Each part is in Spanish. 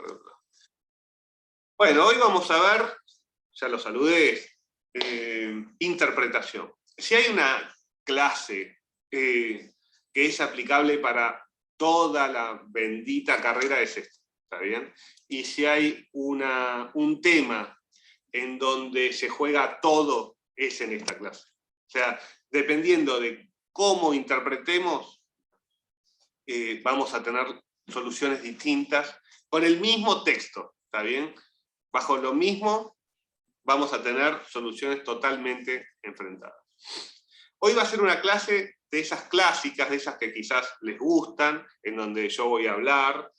para el otro lado. Bueno, hoy vamos a ver, ya lo saludé, interpretación. Si hay una clase que es aplicable para toda la bendita carrera, es esta, ¿está bien? Y si hay un tema en donde se juega todo, es en esta clase. O sea, dependiendo de cómo interpretemos, vamos a tener soluciones distintas con el mismo texto, ¿está bien? Bajo lo mismo vamos a tener soluciones totalmente enfrentadas. Hoy va a ser una clase de esas clásicas, de esas que quizás les gustan, en donde yo voy a hablar,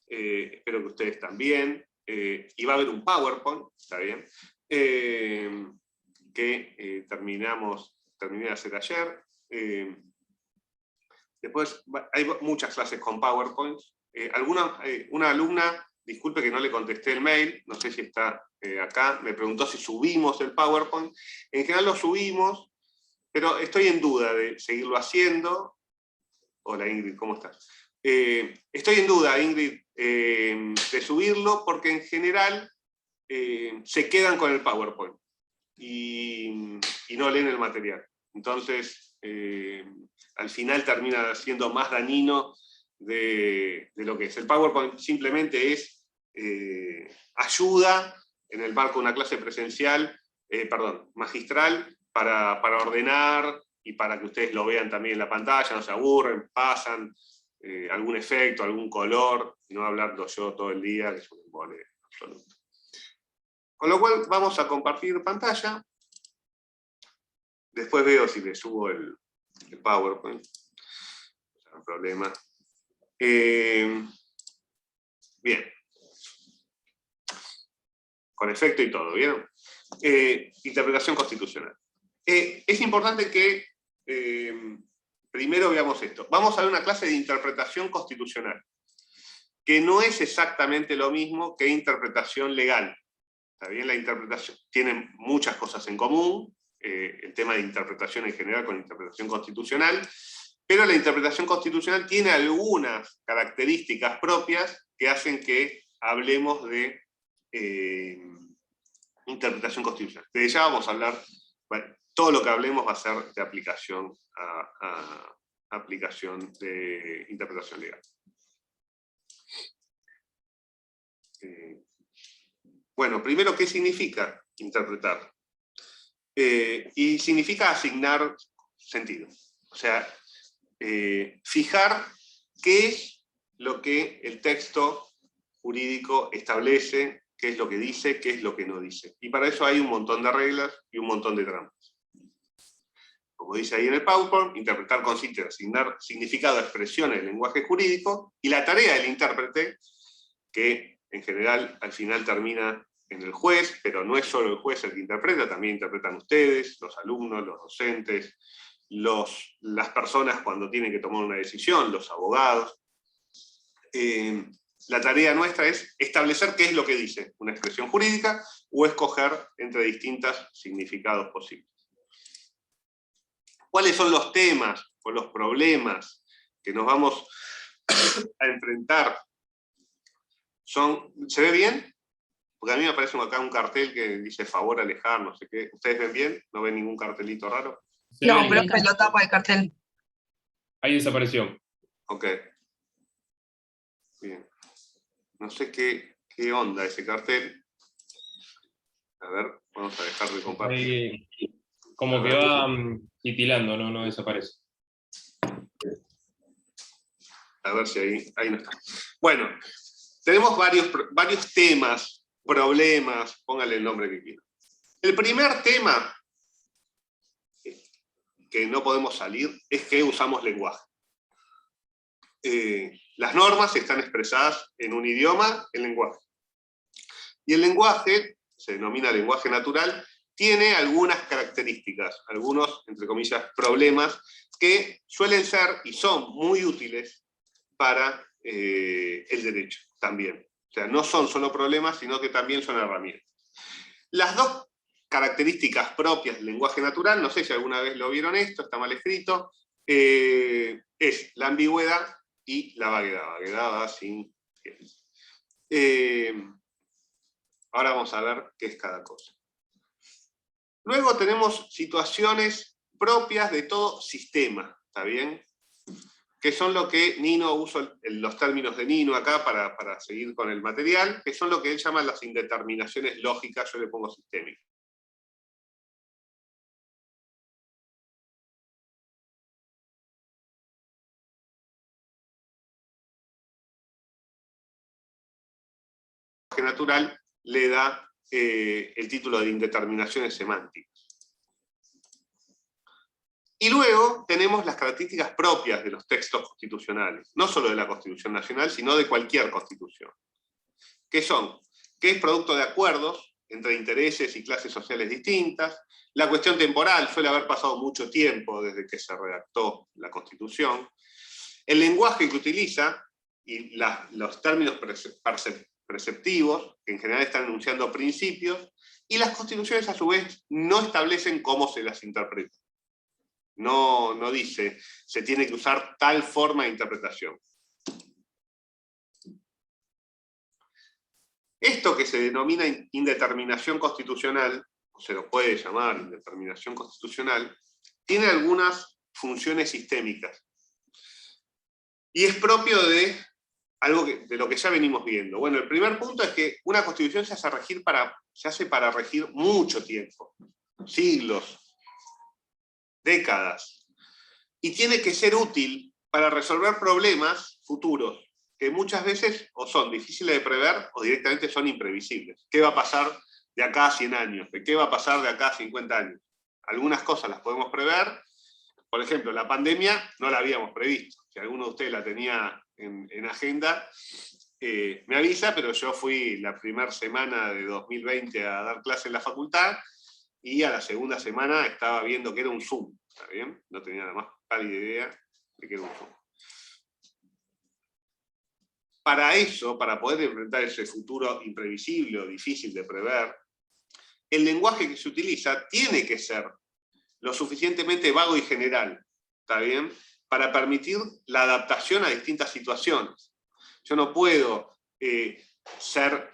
espero que ustedes también, y va a haber un PowerPoint, ¿está bien? Que terminé de hacer ayer. Después hay muchas clases con PowerPoint. Una alumna, disculpe que no le contesté el mail, no sé si está acá, me preguntó si subimos el PowerPoint. En general lo subimos, pero estoy en duda de seguirlo haciendo. Hola Ingrid, ¿cómo estás? Estoy en duda, Ingrid, de subirlo, porque en general se quedan con el PowerPoint y no leen el material. Entonces, al final termina siendo más dañino de lo que es. El PowerPoint simplemente es ayuda en el marco de una clase presencial, magistral, para ordenar y para que ustedes lo vean también en la pantalla, no se aburren, pasan algún efecto, algún color, y no hablando yo todo el día, que es un embole absoluto. Con lo cual vamos a compartir pantalla. Después veo si le subo el PowerPoint. No hay problema. Bien. Con efecto y todo, ¿vieron? Interpretación constitucional. Es importante que primero veamos esto. Vamos a ver una clase de interpretación constitucional, que no es exactamente lo mismo que interpretación legal. ¿Está bien? La interpretación tiene muchas cosas en común, el tema de interpretación en general con interpretación constitucional, pero la interpretación constitucional tiene algunas características propias que hacen que hablemos de interpretación constitucional. Desde ya vamos a hablar, bueno, todo lo que hablemos va a ser de aplicación a aplicación de interpretación legal. Bueno, primero, ¿qué significa interpretar? Y significa asignar sentido. O sea, fijar qué es lo que el texto jurídico establece, qué es lo que dice, qué es lo que no dice. Y para eso hay un montón de reglas y un montón de trampas. Como dice ahí en el PowerPoint, interpretar consiste en asignar significado a expresiones del lenguaje jurídico, y la tarea del intérprete, que en general al final termina en el juez, pero no es solo el juez el que interpreta, también interpretan ustedes, los alumnos, los docentes, las personas cuando tienen que tomar una decisión, los abogados. La tarea nuestra es establecer qué es lo que dice una expresión jurídica o escoger entre distintos significados posibles. ¿Cuáles son los temas o los problemas que nos vamos a enfrentar? ¿Se ve bien? Porque a mí me aparece acá un cartel que dice favor alejar, no sé qué. ¿Ustedes ven bien? ¿No ven ningún cartelito raro? No, pero es que lo tapa el cartel. Ahí desapareció. Ok. Bien. No sé qué onda ese cartel. A ver, vamos a dejar de compartir. Ahí, como que va titilando, no desaparece. A ver si ahí no está. Bueno, tenemos varios temas, problemas, póngale el nombre que quieran. El primer tema que no podemos salir es que usamos lenguaje. Las normas están expresadas en un idioma, el lenguaje. Y el lenguaje, se denomina lenguaje natural, tiene algunas características, algunos, entre comillas, problemas, que suelen ser y son muy útiles para el derecho también. O sea, no son solo problemas, sino que también son herramientas. Las dos características propias del lenguaje natural, no sé si alguna vez lo vieron esto, está mal escrito, es la ambigüedad y la vaguedad. Vaguedad va sin... Ahora vamos a ver qué es cada cosa. Luego tenemos situaciones propias de todo sistema, ¿está bien? Que son lo que Nino, uso los términos de Nino acá para seguir con el material, que son lo que él llama las indeterminaciones lógicas, yo le pongo sistémicas. Natural le da el título de indeterminaciones semánticas. Y luego tenemos las características propias de los textos constitucionales, no solo de la Constitución Nacional, sino de cualquier constitución. ¿Qué son? Que es producto de acuerdos entre intereses y clases sociales distintas. La cuestión temporal, suele haber pasado mucho tiempo desde que se redactó la Constitución. El lenguaje que utiliza y los términos preceptivos, que en general están enunciando principios, y las constituciones a su vez no establecen cómo se las interpreta. No dice, se tiene que usar tal forma de interpretación. Esto que se denomina indeterminación constitucional, o se lo puede llamar indeterminación constitucional, tiene algunas funciones sistémicas. Y es propio de algo de lo que ya venimos viendo. Bueno, el primer punto es que una constitución se hace para regir mucho tiempo, siglos, décadas, y tiene que ser útil para resolver problemas futuros, que muchas veces o son difíciles de prever o directamente son imprevisibles. ¿Qué va a pasar de acá a 100 años? ¿De qué va a pasar de acá a 50 años? Algunas cosas las podemos prever. Por ejemplo, la pandemia no la habíamos previsto. Si alguno de ustedes la tenía en agenda, me avisa, pero yo fui la primera semana de 2020 a dar clase en la facultad, y a la segunda semana estaba viendo que era un Zoom, ¿está bien? No tenía la más pálida idea de que era un Zoom. Para eso, para poder enfrentar ese futuro imprevisible o difícil de prever, el lenguaje que se utiliza tiene que ser lo suficientemente vago y general, ¿está bien? Para permitir la adaptación a distintas situaciones. Yo no puedo ser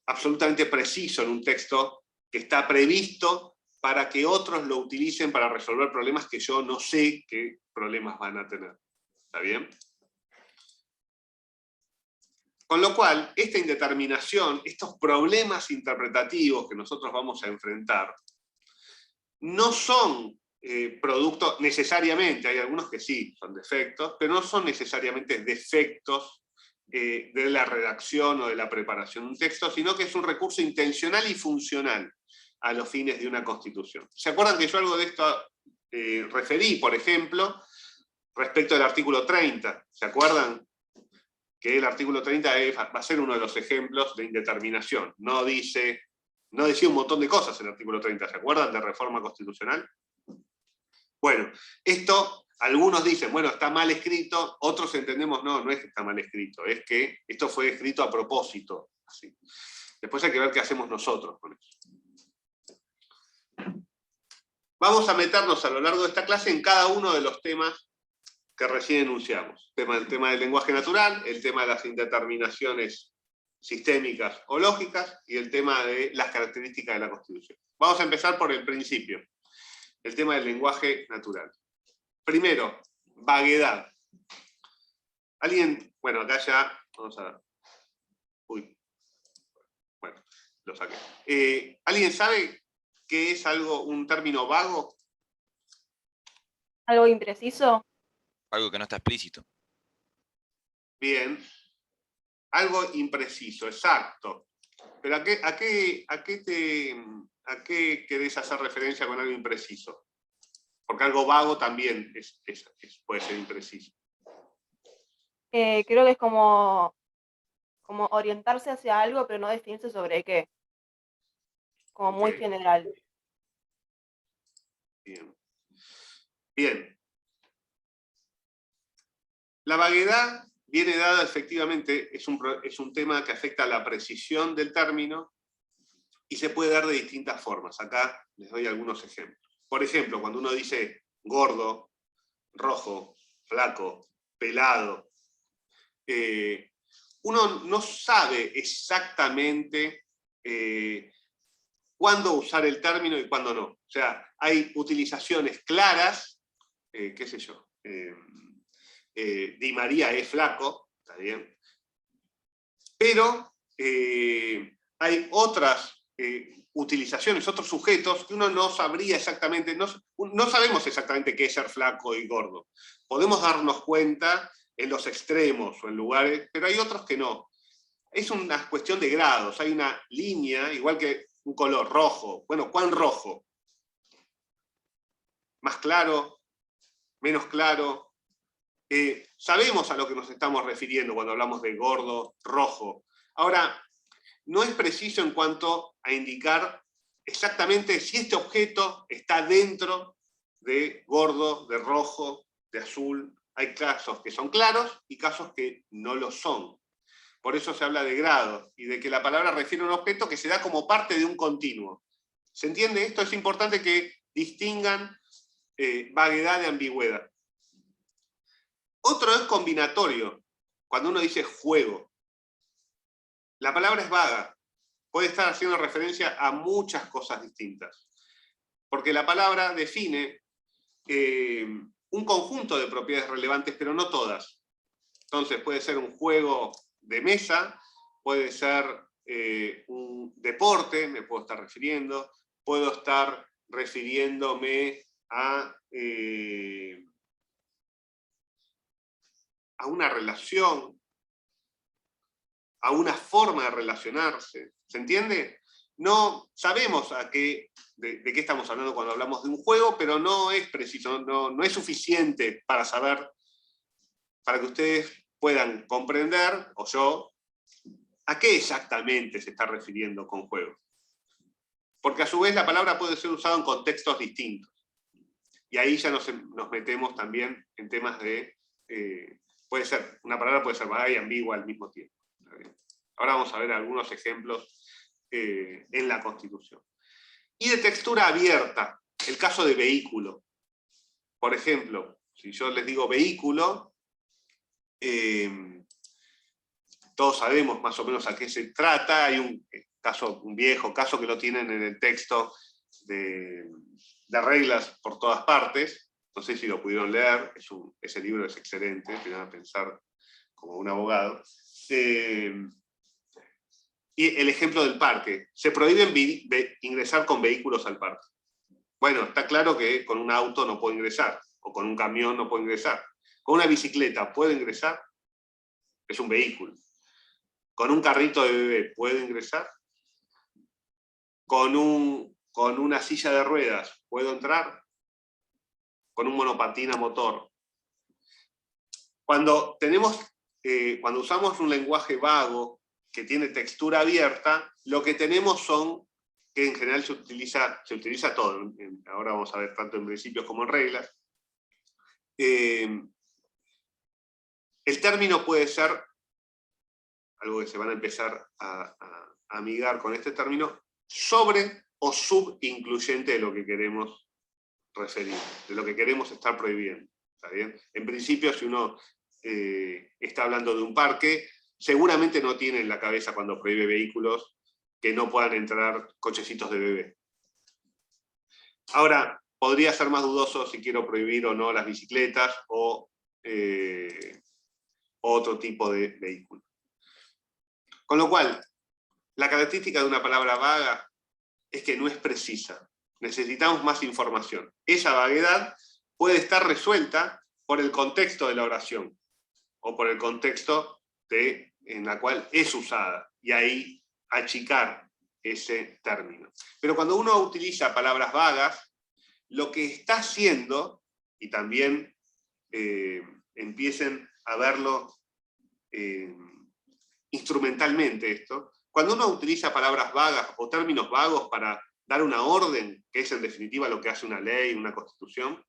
absolutamente preciso en un texto que está previsto para que otros lo utilicen para resolver problemas que yo no sé qué problemas van a tener. ¿Está bien? Con lo cual, esta indeterminación, estos problemas interpretativos que nosotros vamos a enfrentar, no son producto necesariamente, hay algunos que sí son defectos, pero no son necesariamente defectos de la redacción o de la preparación de un texto, sino que es un recurso intencional y funcional a los fines de una constitución. ¿Se acuerdan que yo algo de esto referí, por ejemplo, respecto al artículo 30? ¿Se acuerdan? Que el artículo 30 va a ser uno de los ejemplos de indeterminación. No decía un montón de cosas el artículo 30, ¿se acuerdan de reforma constitucional? Bueno, esto, algunos dicen, bueno, está mal escrito, otros entendemos, no es que está mal escrito, es que esto fue escrito a propósito. Así. Después hay que ver qué hacemos nosotros con eso. Vamos a meternos a lo largo de esta clase en cada uno de los temas que recién enunciamos. El tema del lenguaje natural, el tema de las indeterminaciones sistémicas o lógicas, y el tema de las características de la Constitución. Vamos a empezar por el principio, el tema del lenguaje natural. Primero, vaguedad. ¿Alguien? Bueno, acá ya, vamos a ver. Uy. Bueno, lo saqué. ¿Alguien sabe qué es un término vago? ¿Algo impreciso? Algo que no está explícito. Bien. Algo impreciso, exacto. Pero ¿a qué querés hacer referencia con algo impreciso? Porque algo vago también puede ser impreciso. Creo que es como orientarse hacia algo, pero no definirse sobre qué. Como muy Ok. general. Bien. Bien. La vaguedad viene dada efectivamente, es un tema que afecta a la precisión del término y se puede dar de distintas formas. Acá les doy algunos ejemplos. Por ejemplo, cuando uno dice gordo, rojo, flaco, pelado, uno no sabe exactamente cuándo usar el término y cuándo no. O sea, hay utilizaciones claras, qué sé yo, Di María es flaco, está bien, pero hay otras utilizaciones, otros sujetos que uno no sabría exactamente, no sabemos exactamente qué es ser flaco y gordo. Podemos darnos cuenta en los extremos o en lugares, pero hay otros que no. Es una cuestión de grados, hay una línea, igual que un color rojo. Bueno, ¿cuán rojo? ¿Más claro? ¿Menos claro? Sabemos a lo que nos estamos refiriendo cuando hablamos de gordo, rojo. Ahora, no es preciso en cuanto a indicar exactamente si este objeto está dentro de gordo, de rojo, de azul. Hay casos que son claros y casos que no lo son. Por eso se habla de grados y de que la palabra refiere a un objeto que se da como parte de un continuo. ¿Se entiende? Esto es importante que distingan vaguedad de ambigüedad. Otro es combinatorio, cuando uno dice juego. La palabra es vaga, puede estar haciendo referencia a muchas cosas distintas. Porque la palabra define un conjunto de propiedades relevantes, pero no todas. Entonces puede ser un juego de mesa, puede ser un deporte, me puedo estar refiriendo, puedo estar refiriéndome a una relación, a una forma de relacionarse. ¿Se entiende? No sabemos de qué estamos hablando cuando hablamos de un juego, pero no es preciso, no es suficiente para saber, para que ustedes puedan comprender, o yo, a qué exactamente se está refiriendo con juego. Porque a su vez la palabra puede ser usada en contextos distintos. Y ahí ya nos metemos también en temas de... una palabra puede ser vaga y ambigua al mismo tiempo. Ahora vamos a ver algunos ejemplos en la Constitución. Y de textura abierta, el caso de vehículo. Por ejemplo, si yo les digo vehículo, todos sabemos más o menos a qué se trata. Hay un viejo caso que lo tienen en el texto de reglas por todas partes. No sé si lo pudieron leer, ese libro es excelente, te van a pensar como un abogado. Y el ejemplo del parque. Se prohíbe ingresar con vehículos al parque. Bueno, está claro que con un auto no puedo ingresar, o con un camión no puedo ingresar. Con una bicicleta, ¿puedo ingresar? Es un vehículo. ¿Con un carrito de bebé puedo ingresar? ¿Con una silla de ruedas puedo entrar? ¿Con un monopatín a motor? Cuando usamos un lenguaje vago que tiene textura abierta, lo que tenemos que en general se utiliza todo, ahora vamos a ver tanto en principios como en reglas. El término puede ser, algo que se van a empezar a amigar con este término, sobre o subincluyente de lo que queremos referir, de lo que queremos estar prohibiendo. ¿Está bien? En principio, si uno está hablando de un parque, seguramente no tiene en la cabeza cuando prohíbe vehículos que no puedan entrar cochecitos de bebé. Ahora, podría ser más dudoso si quiero prohibir o no las bicicletas o otro tipo de vehículo. Con lo cual, la característica de una palabra vaga es que no es precisa. Necesitamos más información. Esa vaguedad puede estar resuelta por el contexto de la oración o por el contexto en la cual es usada, y ahí achicar ese término. Pero cuando uno utiliza palabras vagas, lo que está haciendo, y también empiecen a verlo instrumentalmente esto, cuando uno utiliza palabras vagas o términos vagos para dar una orden, que es en definitiva lo que hace una ley, una constitución,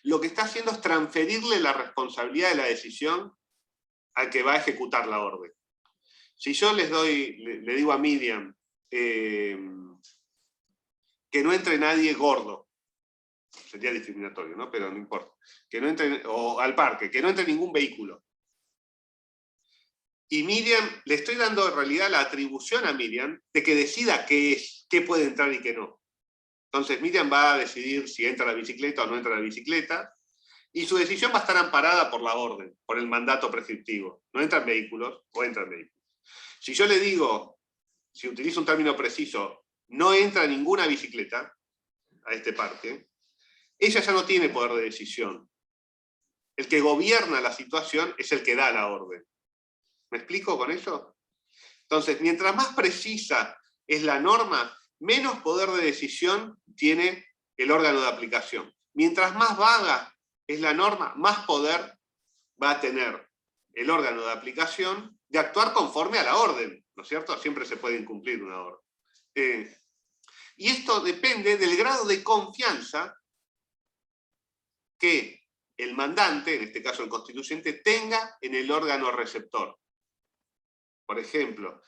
lo que está haciendo es transferirle la responsabilidad de la decisión al que va a ejecutar la orden. Si yo le digo a Miriam que no entre nadie gordo, sería discriminatorio, ¿no? Pero no importa. Que no entre, o al parque, que no entre ningún vehículo. Y Miriam, le estoy dando en realidad la atribución a Miriam de que decida qué es, qué puede entrar y qué no. Entonces Miriam va a decidir si entra la bicicleta o no entra la bicicleta, y su decisión va a estar amparada por la orden, por el mandato prescriptivo. No entran vehículos o entran vehículos. Si yo le digo, si utilizo un término preciso, no entra ninguna bicicleta a este parque, ella ya no tiene poder de decisión. El que gobierna la situación es el que da la orden. ¿Me explico con eso? Entonces, mientras más precisa es la norma, menos poder de decisión tiene el órgano de aplicación. Mientras más vaga es la norma, más poder va a tener el órgano de aplicación de actuar conforme a la orden, ¿no es cierto? Siempre se puede incumplir una orden. Y esto depende del grado de confianza que el mandante, en este caso el constituyente, tenga en el órgano receptor. Por ejemplo,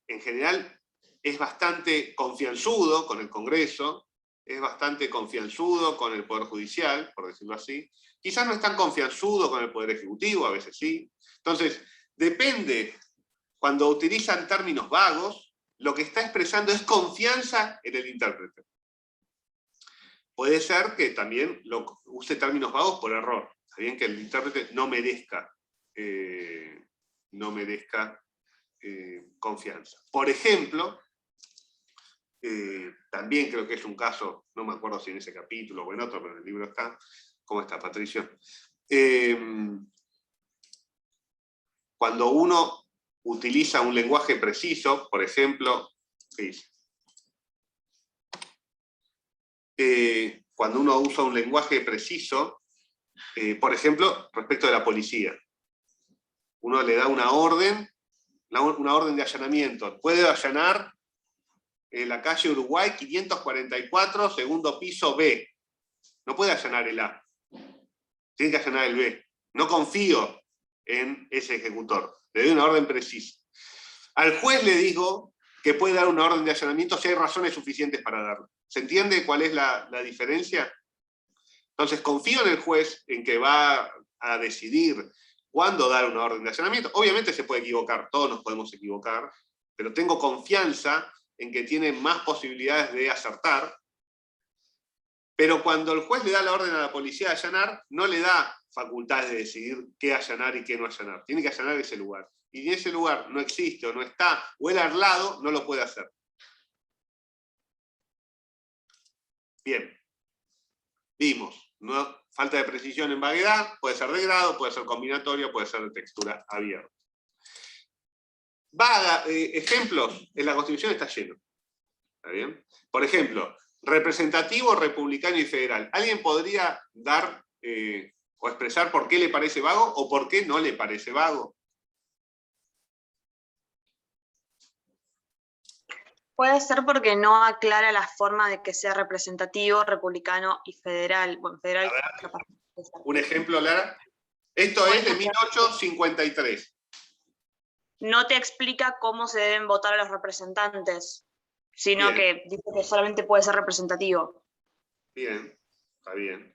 en general es bastante confianzudo con el Congreso, es bastante confianzudo con el Poder Judicial, por decirlo así. Quizás no es tan confianzudo con el Poder Ejecutivo, a veces sí. Entonces, depende, cuando utilizan términos vagos, lo que está expresando es confianza en el intérprete. Puede ser que también use términos vagos por error. Está bien que el intérprete no merezca confianza. Por ejemplo, también creo que es un caso, no me acuerdo si en ese capítulo o en otro, pero en el libro está. ¿Cómo está, Patricio? Cuando uno utiliza un lenguaje preciso, por ejemplo, ¿qué dice? Cuando uno usa un lenguaje preciso, por ejemplo, respecto de la policía. Uno le da una orden de allanamiento. Puede allanar la calle Uruguay 544, segundo piso B. No puede allanar el A. Tiene que allanar el B. No confío en ese ejecutor. Le doy una orden precisa. Al juez le digo que puede dar una orden de allanamiento si hay razones suficientes para darla. ¿Se entiende cuál es la diferencia? Entonces confío en el juez en que va a decidir cuándo dar una orden de allanamiento. Obviamente se puede equivocar, todos nos podemos equivocar, pero tengo confianza en que tiene más posibilidades de acertar. Pero cuando el juez le da la orden a la policía de allanar, no le da facultades de decidir qué allanar y qué no allanar. Tiene que allanar ese lugar. Y si ese lugar no existe o no está, o el al lado, no lo puede hacer. Bien. Vimos, ¿no? Falta de precisión en vaguedad, puede ser de grado, puede ser combinatorio, puede ser de textura abierta. Ejemplos, en la Constitución está lleno. ¿Está bien? Por ejemplo, representativo, republicano y federal. ¿Alguien podría dar o expresar por qué le parece vago o por qué no le parece vago? Puede ser porque no aclara la forma de que sea representativo, republicano y federal. Bueno, federal capaz. Un ejemplo, Lara. Esto es de 1853. No te explica cómo se deben votar a los representantes, sino Bien. que dice que solamente puede ser representativo. Bien, está bien.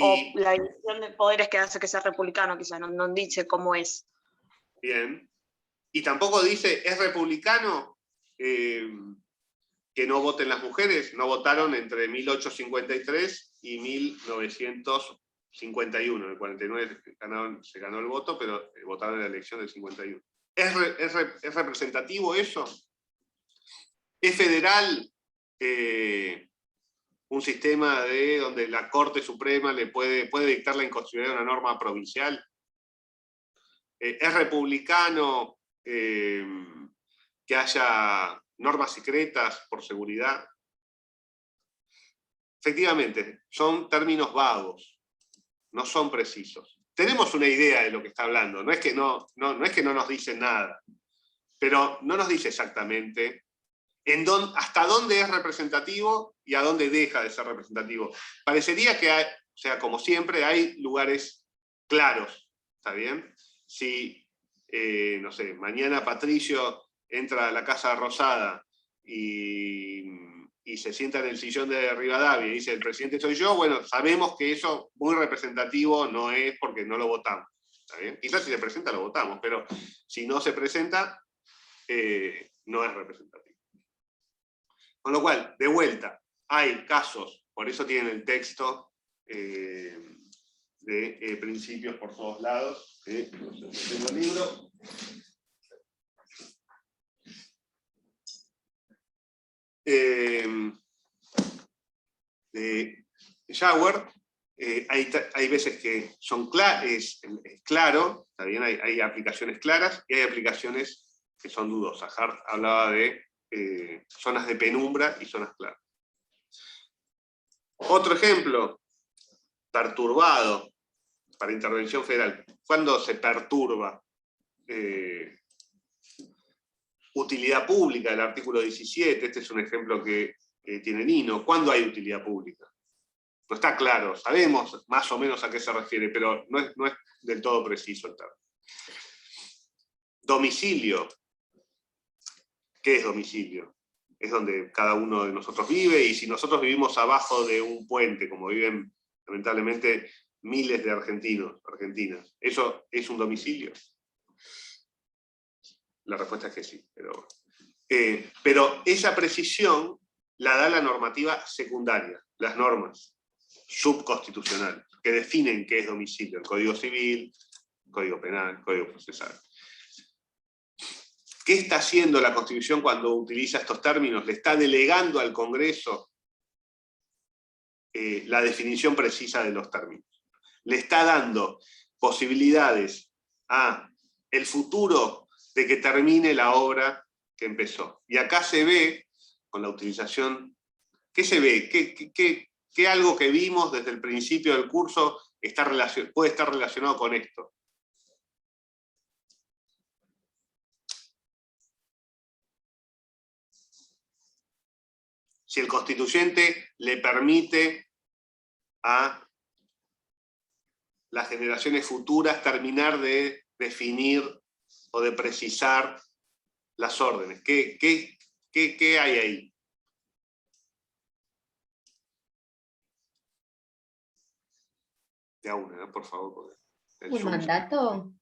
O la división de poderes que hace que sea republicano, quizás, no dice cómo es. Bien. Y tampoco dice, ¿es republicano que no voten las mujeres? No votaron entre 1853 y 1951. En el 49 se ganó el voto, pero votaron en la elección del 51. ¿Es representativo eso? ¿Es federal un sistema donde la Corte Suprema le puede dictar la inconstitucionalidad de una norma provincial? ¿Es republicano que haya normas secretas por seguridad? Efectivamente, son términos vagos, no son precisos. Tenemos una idea de lo que está hablando, no es que no nos dice nada, pero no nos dice exactamente hasta dónde es representativo y a dónde deja de ser representativo. Parecería que hay, o sea, como siempre, hay lugares claros, ¿está bien? Si, no sé, mañana Patricio entra a la Casa Rosada y se sienta en el sillón de Rivadavia y dice, el presidente soy yo, bueno, sabemos que eso muy representativo no es porque no lo votamos. ¿Está bien? Quizás si se presenta lo votamos, pero si no se presenta, no es representativo. Con lo cual, de vuelta, hay casos, por eso tienen el texto de principios por todos lados, tengo el libro. De Jauer, hay veces que es claro, ¿está bien? Hay aplicaciones claras y hay aplicaciones que son dudosas. Hart hablaba de zonas de penumbra y zonas claras. Otro ejemplo, perturbado para intervención federal. ¿Cuándo se perturba? Utilidad pública, el artículo 17, este es un ejemplo que tiene Nino. ¿Cuándo hay utilidad pública? No está claro, sabemos más o menos a qué se refiere, pero no es del todo preciso el término. Domicilio. ¿Qué es domicilio? Es donde cada uno de nosotros vive, y si nosotros vivimos abajo de un puente, como viven lamentablemente miles de argentinas, ¿eso es un domicilio? La respuesta es que sí, pero esa precisión la da la normativa secundaria, las normas subconstitucionales, que definen qué es domicilio, el Código Civil, el Código Penal, el Código Procesal. ¿Qué está haciendo la Constitución cuando utiliza estos términos? Le está delegando al Congreso la definición precisa de los términos. Le está dando posibilidades a el futuro de que termine la obra que empezó. Y acá se ve, con la utilización, ¿qué se ve? ¿Qué algo que vimos desde el principio del curso puede estar relacionado con esto? Si el constituyente le permite a las generaciones futuras terminar de definir o de precisar las órdenes. ¿Qué hay ahí? De a una, por favor. ¿Un mandato?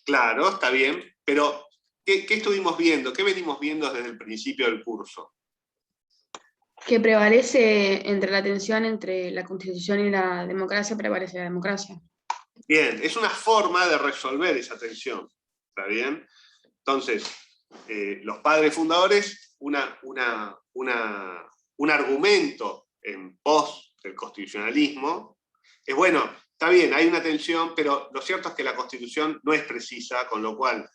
Claro, está bien, pero ¿qué estuvimos viendo? ¿Qué venimos viendo desde el principio del curso? Que prevalece entre la tensión entre la Constitución y la democracia, prevalece la democracia. Bien, es una forma de resolver esa tensión, ¿está bien? Entonces, los padres fundadores, un argumento en pos del constitucionalismo, es bueno, está bien, hay una tensión, pero lo cierto es que la Constitución no es precisa, con lo cual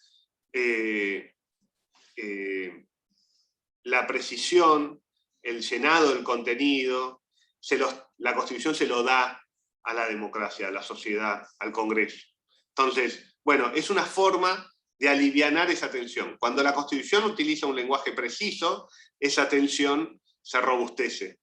la precisión, el llenado del contenido, la Constitución se lo da a la democracia, a la sociedad, al Congreso. Entonces, bueno, es una forma de alivianar esa tensión. Cuando la Constitución utiliza un lenguaje preciso, esa tensión se robustece.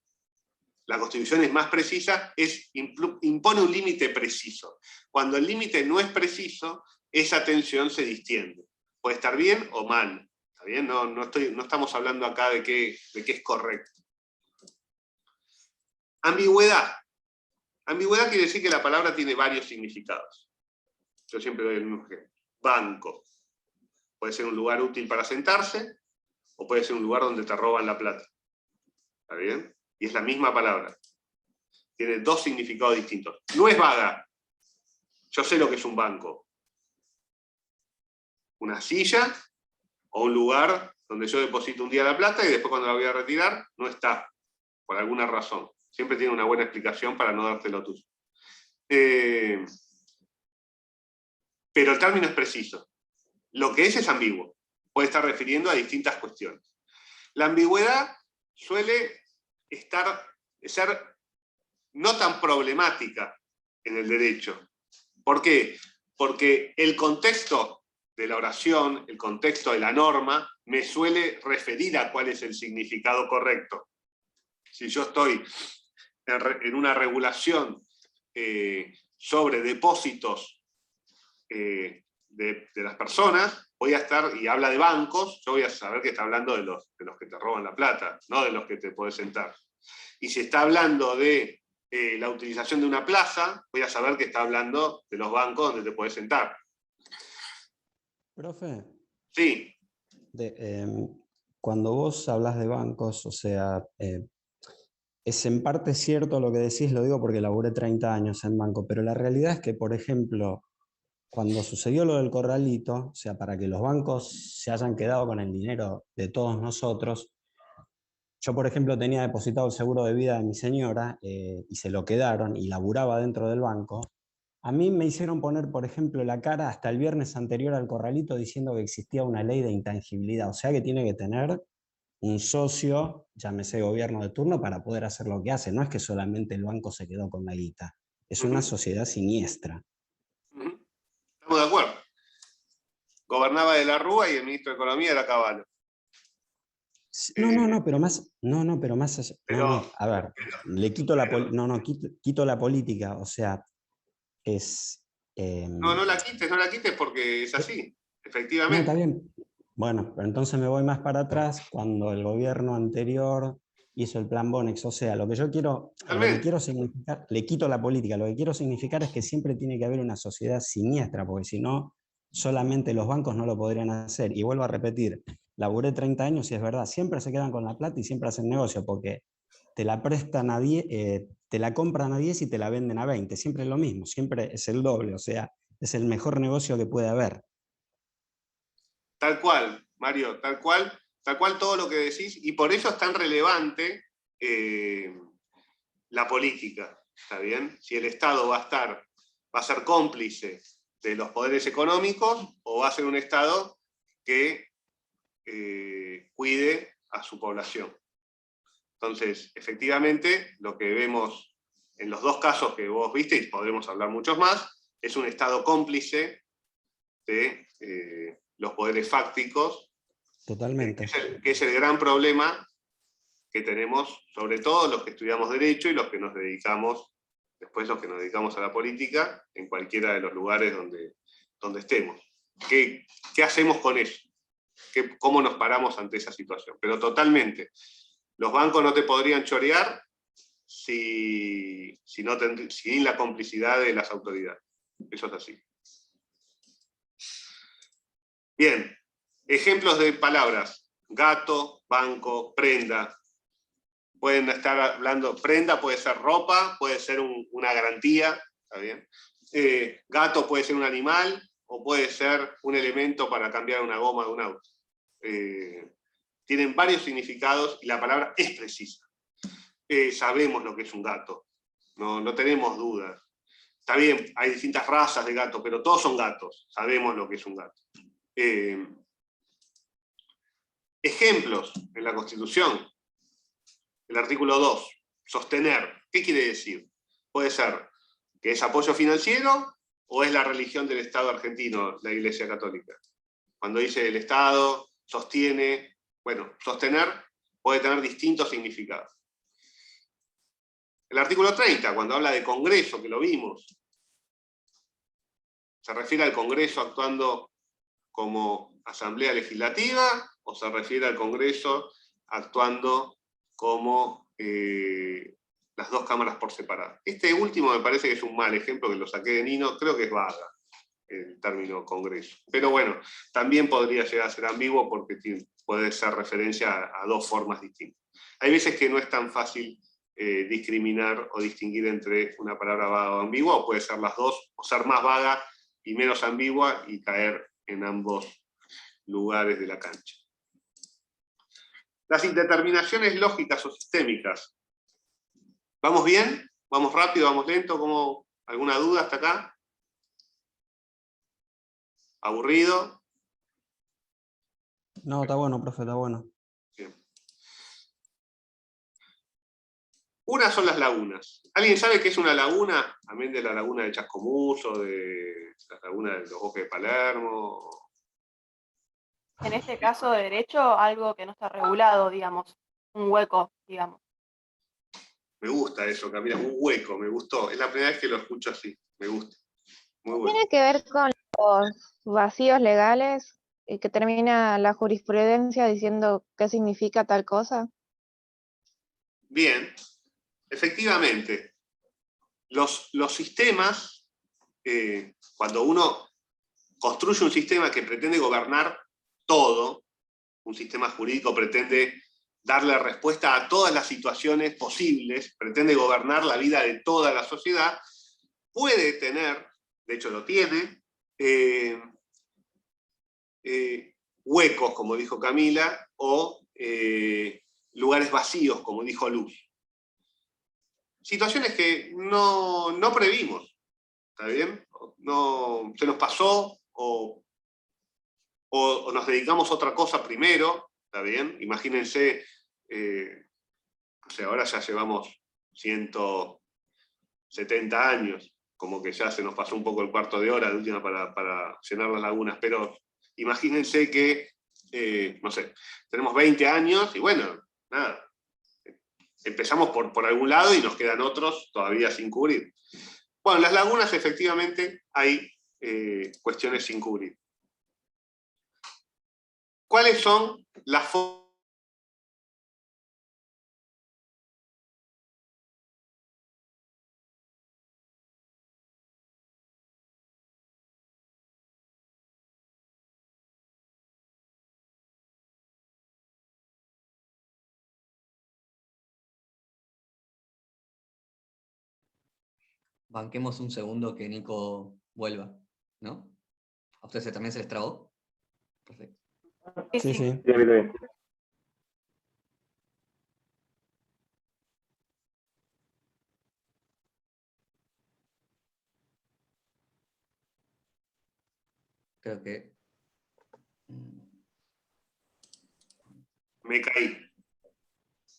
La Constitución es más precisa, impone un límite preciso. Cuando el límite no es preciso, esa tensión se distiende. Puede estar bien o mal. ¿Está bien? No estamos hablando acá de qué es correcto. Ambigüedad. Ambigüedad quiere decir que la palabra tiene varios significados. Yo siempre doy el mismo ejemplo. Banco. Puede ser un lugar útil para sentarse, o puede ser un lugar donde te roban la plata. ¿Está bien? Y es la misma palabra. Tiene dos significados distintos. No es vaga. Yo sé lo que es un banco. Una silla, o un lugar donde yo deposito un día la plata y después cuando la voy a retirar, no está. Por alguna razón. Siempre tiene una buena explicación para no darte lo tuyo. Pero el término es preciso. Lo que es ambiguo. Puede estar refiriendo a distintas cuestiones. La ambigüedad suele ser no tan problemática en el derecho. ¿Por qué? Porque el contexto de la oración, el contexto de la norma, me suele referir a cuál es el significado correcto. Si yo estoy en una regulación sobre depósitos de las personas, voy a estar, y habla de bancos, yo voy a saber que está hablando de los que te roban la plata, no de los que te podés sentar. Y si está hablando de la utilización de una plaza, voy a saber que está hablando de los bancos donde te puedes sentar. Profe, Sí, cuando vos hablas de bancos, o sea, es en parte cierto lo que decís, lo digo porque laburé 30 años en banco, pero la realidad es que, por ejemplo, cuando sucedió lo del corralito, o sea, para que los bancos se hayan quedado con el dinero de todos nosotros, yo, por ejemplo, tenía depositado el seguro de vida de mi señora y se lo quedaron y laburaba dentro del banco. A mí me hicieron poner, por ejemplo, la cara hasta el viernes anterior al corralito diciendo que existía una ley de intangibilidad, o sea que tiene que tener un socio, llámese gobierno de turno, para poder hacer lo que hace. No es que solamente el banco se quedó con la guita, es una sociedad siniestra. estamos de acuerdo. Gobernaba de la Rúa y el ministro de Economía era Cavallo. No, pero más, pero más allá, Pero- a ver, le quito quito la política, o sea, es... No la quites porque es así, no, efectivamente. está bien. Bueno, pero entonces me voy más para atrás cuando el gobierno anterior hizo el plan Bonex. O sea, lo que yo quiero, lo que quiero significar, le quito la política, lo que quiero significar es que siempre tiene que haber una sociedad siniestra, porque si no, solamente los bancos no lo podrían hacer. Y vuelvo a repetir, laburé 30 años y es verdad, siempre se quedan con la plata y siempre hacen negocio, porque te la prestan a 10, te la compran a 10 y te la venden a 20. Siempre es lo mismo, siempre es el doble, o sea, es el mejor negocio que puede haber. Tal cual, Mario, tal cual todo lo que decís, y por eso es tan relevante la política, ¿está bien? Si el Estado va a ser cómplice de los poderes económicos, o va a ser un Estado que cuide a su población. Entonces, efectivamente, lo que vemos en los dos casos que vos viste, y podremos hablar muchos más, es un Estado cómplice de los poderes fácticos. Totalmente. Que es el gran problema que tenemos, sobre todo los que estudiamos Derecho y los que nos dedicamos, después los que nos dedicamos a la política, en cualquiera de los lugares donde estemos. ¿Qué hacemos con eso? ¿Cómo nos paramos ante esa situación? Pero totalmente. Los bancos no te podrían chorear sin la complicidad de las autoridades. Eso es así. Bien, ejemplos de palabras: gato, banco, prenda. Pueden estar hablando, prenda puede ser ropa, puede ser una garantía, ¿está bien? Gato puede ser un animal o puede ser un elemento para cambiar una goma de un auto. Tienen varios significados y la palabra es precisa. Sabemos lo que es un gato, no tenemos dudas. Está bien, hay distintas razas de gato, pero todos son gatos, sabemos lo que es un gato. Ejemplos en la Constitución. El artículo 2, sostener. ¿Qué quiere decir? Puede ser que es apoyo financiero o es la religión del Estado argentino, la Iglesia Católica. Cuando dice el Estado sostiene, bueno, sostener puede tener distintos significados. El artículo 30, cuando habla de Congreso, que lo vimos, ¿se refiere al Congreso actuando como Asamblea Legislativa o se refiere al Congreso actuando como las dos cámaras por separado? Este último me parece que es un mal ejemplo, que lo saqué de Nino, creo que es vaga el término Congreso. Pero bueno, también podría llegar a ser ambiguo porque puede ser referencia a dos formas distintas. Hay veces que no es tan fácil discriminar o distinguir entre una palabra vaga o ambigua, o puede ser las dos, o ser más vaga y menos ambigua y caer en ambos lugares de la cancha. Las indeterminaciones lógicas o sistémicas. ¿Vamos bien? ¿Vamos rápido? ¿Vamos lento? ¿Alguna duda hasta acá? ¿Aburrido? No, está bueno, profe, está bueno. Bien. Una son las lagunas. ¿Alguien sabe qué es una laguna? Amén de la laguna de Chascomús o de la laguna de los bosques de Palermo. En este caso de derecho, algo que no está regulado, digamos, un hueco, digamos. Me gusta eso, Camila, un hueco, me gustó. Es la primera vez que lo escucho así, me gusta. Muy bueno. Tiene que ver con los vacíos legales y que termina la jurisprudencia diciendo qué significa tal cosa. Bien, efectivamente. los sistemas, cuando uno construye un sistema que pretende gobernar todo, un sistema jurídico pretende darle respuesta a todas las situaciones posibles, pretende gobernar la vida de toda la sociedad, puede tener, de hecho lo tiene, huecos, como dijo Camila, o lugares vacíos, como dijo Luz. Situaciones que no previmos, ¿está bien? No, se nos pasó, o nos dedicamos a otra cosa primero, ¿está bien? Imagínense, o sea, ahora ya llevamos 170 años, como que ya se nos pasó un poco el cuarto de hora de última para llenar las lagunas, pero imagínense que, no sé, tenemos 20 años y bueno, nada, empezamos por algún lado y nos quedan otros todavía sin cubrir. Bueno, las lagunas efectivamente hay cuestiones sin cubrir. ¿Cuáles son las formas? Banquemos un segundo que Nico vuelva, ¿no? ¿A ustedes también se les trabó? Perfecto. Sí, sí. Creo que... Me caí,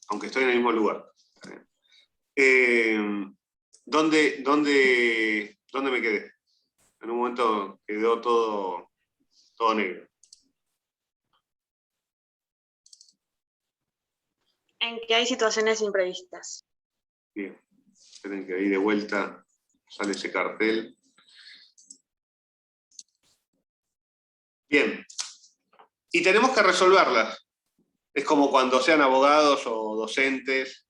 aunque estoy en el mismo lugar. ¿Dónde me quedé? En un momento quedó todo negro. En que hay situaciones imprevistas. Bien, esperen que ahí de vuelta sale ese cartel. Bien, y tenemos que resolverlas. Es como cuando sean abogados o docentes,